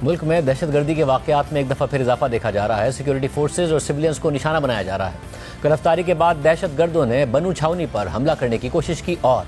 ملک میں دہشت گردی کے واقعات میں ایک دفعہ پھر اضافہ دیکھا جا رہا ہے۔ سیکیورٹی فورسز اور سویلینز کو نشانہ بنایا جا رہا ہے۔ گرفتاری کے بعد دہشت گردوں نے بنو چھاونی پر حملہ کرنے کی کوشش کی اور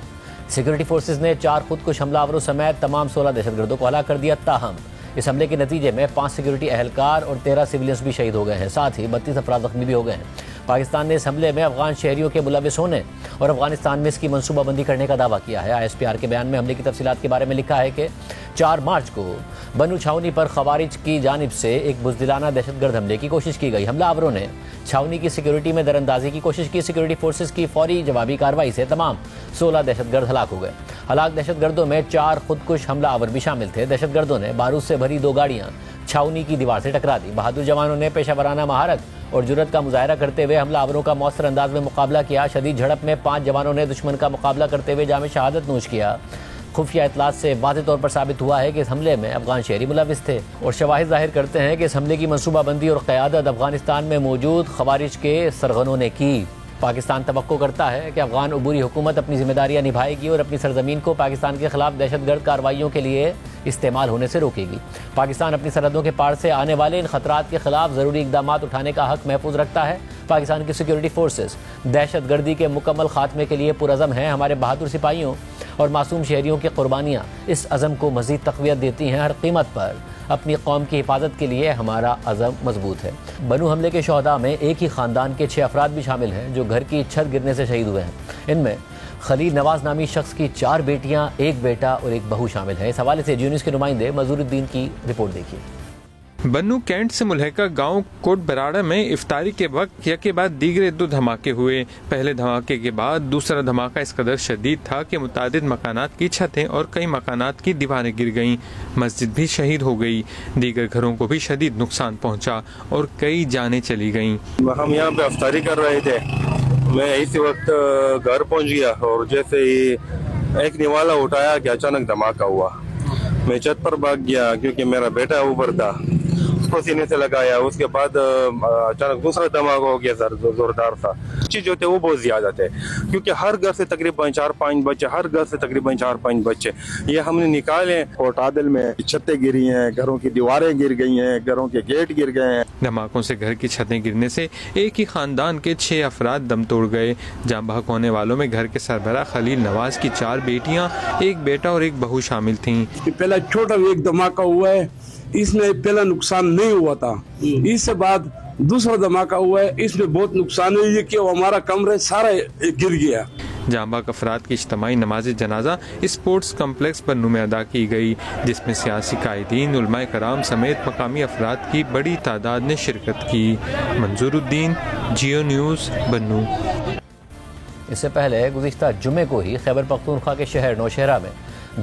سیکیورٹی فورسز نے 4 خودکش حملہ آوروں سمیت تمام 16 دہشت گردوں کو ہلاک کر دیا۔ تاہم اس حملے کے نتیجے میں 5 سیکیورٹی اہلکار اور 13 سویلینز بھی شہید ہو گئے ہیں، ساتھ ہی 32 افراد زخمی بھی ہو گئے ہیں۔ پاکستان نے اس حملے میں افغان شہریوں کے ملوث ہونے اور افغانستان میں اس کی منصوبہ بندی کرنے کا دعویٰ کیا ہے۔ ISPR کے بیان میں حملے کی تفصیلات کے بارے میں لکھا ہے کہ 4 مارچ کو بنو چھاونی پر خوارج کی جانب سے ایک بزدلانہ دہشت گرد حملے کی کوشش کی گئی۔ حملہ آوروں نے چھاونی کی سیکیورٹی میں دراندازی کی کوشش کی۔ سیکیورٹی فورسز کی فوری جوابی کارروائی سے تمام 16 دہشت گرد ہلاک ہو گئے۔ ہلاک دہشت گردوں میں 4 خودکش حملہ آور بھی شامل تھے۔ دہشت گردوں نے بارود سے بھری 2 گاڑیاں چھاونی کی دیوار سے ٹکرا دی۔ بہادر جوانوں نے پیشہ ورانہ مہارت اور جرأت کا مظاہرہ کرتے ہوئے حملہ آوروں کا مؤثر انداز میں مقابلہ کیا۔ شدید جھڑپ میں 5 جوانوں نے دشمن کا مقابلہ کرتے ہوئے جام شہادت نوش کیا۔ خفیہ اطلاعات سے واضح طور پر ثابت ہوا ہے کہ اس حملے میں افغان شہری ملوث تھے اور شواہد ظاہر کرتے ہیں کہ اس حملے کی منصوبہ بندی اور قیادت افغانستان میں موجود خوارج کے سرغنوں نے کی۔ پاکستان توقع کرتا ہے کہ افغان عبوری حکومت اپنی ذمہ داریاں نبھائے گی اور اپنی سرزمین کو پاکستان کے خلاف دہشت گرد کارروائیوں کے لیے استعمال ہونے سے روکے گی۔ پاکستان اپنی سرحدوں کے پار سے آنے والے ان خطرات کے خلاف ضروری اقدامات اٹھانے کا حق محفوظ رکھتا ہے۔ پاکستان کی سیکیورٹی فورسز دہشت گردی کے مکمل خاتمے کے لیے پرعزم ہیں۔ ہمارے بہادر سپاہیوں اور معصوم شہریوں کی قربانیاں اس عزم کو مزید تقویت دیتی ہیں۔ ہر قیمت پر اپنی قوم کی حفاظت کے لیے ہمارا عزم مضبوط ہے۔ بنو حملے کے شہداء میں ایک ہی خاندان کے 6 افراد بھی شامل ہیں جو گھر کی چھت گرنے سے شہید ہوئے ہیں۔ ان میں خلیل نواز نامی شخص کی 4 بیٹیاں، 1 بیٹا اور 1 بہو شامل ہیں۔ اس حوالے سے جیو نیوز کے نمائندے مظہور الدین کی رپورٹ دیکھیے۔ بنو کینٹ سے ملحقہ گاؤں کوٹ براڑہ میں افطاری کے وقت یکے بعد دیگر 2 دھماکے ہوئے۔ پہلے دھماکے کے بعد دوسرا دھماکہ اس قدر شدید تھا کہ متعدد مکانات کی چھتیں اور کئی مکانات کی دیواریں گر گئیں۔ مسجد بھی شہید ہو گئی، دیگر گھروں کو بھی شدید نقصان پہنچا اور کئی جانیں چلی گئیں۔ ہم یہاں پہ افطاری کر رہے تھے، میں اسی وقت گھر پہنچ گیا اور جیسے ہی ایک نوالا اٹھایا کہ اچانک دھماکہ ہوا۔ میں چھت پر بھاگ گیا کیونکہ میرا بیٹا اوپر تھا، اس کو سینے سے لگایا۔ اس کے بعد اچانک دوسرا دھماکہ ہو گیا، زوردار تھا۔ چیز جو تھے وہ بہت زیادہ تھے کیونکہ ہر گھر سے تقریباً 4-5 بچے، ہر گھر سے تقریباً 4-5 بچے یہ ہم نے نکالے۔ کوٹ عادل میں چھتیں گری ہیں، گھروں کی دیواریں گر گئی ہیں، گھروں کے گیٹ گر گئے ہیں۔ دھماکوں سے گھر کی چھتیں گرنے سے ایک ہی خاندان کے 6 افراد دم توڑ گئے۔ جاں بحق ہونے والوں میں گھر کے سربراہ خلیل نواز کی 4 بیٹیاں، 1 بیٹا اور 1 بہو شامل تھیں۔ پہلا چھوٹا ایک دھماکہ ہوا ہے، اس میں پہلا نقصان نہیں ہوا تھا، اس سے بعد دوسرا دھماکہ ہوا ہے، اس میں بہت نقصان ہے کہ ہمارا کمرہ سارا گر گیا۔ جاں بحق افراد کی اجتماعی نماز جنازہ اسپورٹس کمپلیکس بنو میں ادا کی گئی، جس میں سیاسی قائدین، علماء کرام سمیت مقامی افراد کی بڑی تعداد نے شرکت کی۔ منظور الدین، جیو نیوز، بنو۔ اس سے پہلے گزشتہ جمعے کو ہی خیبر پختونخوا کے شہر نوشہرہ میں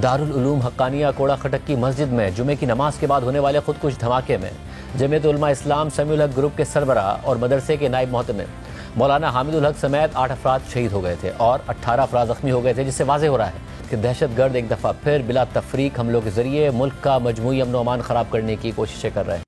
دارالعلوم حقانیہ کوڑا خٹک کی مسجد میں جمعے کی نماز کے بعد ہونے والے خودکش دھماکے میں جمعیت علماء اسلام سمیع الحق گروپ کے سربراہ اور مدرسے کے نائب محتمم مولانا حامد الحق سمیت 8 افراد شہید ہو گئے تھے اور 18 افراد زخمی ہو گئے تھے، جس سے واضح ہو رہا ہے کہ دہشت گرد ایک دفعہ پھر بلا تفریق حملوں کے ذریعے ملک کا مجموعی امن و امان خراب کرنے کی کوششیں کر رہے ہیں۔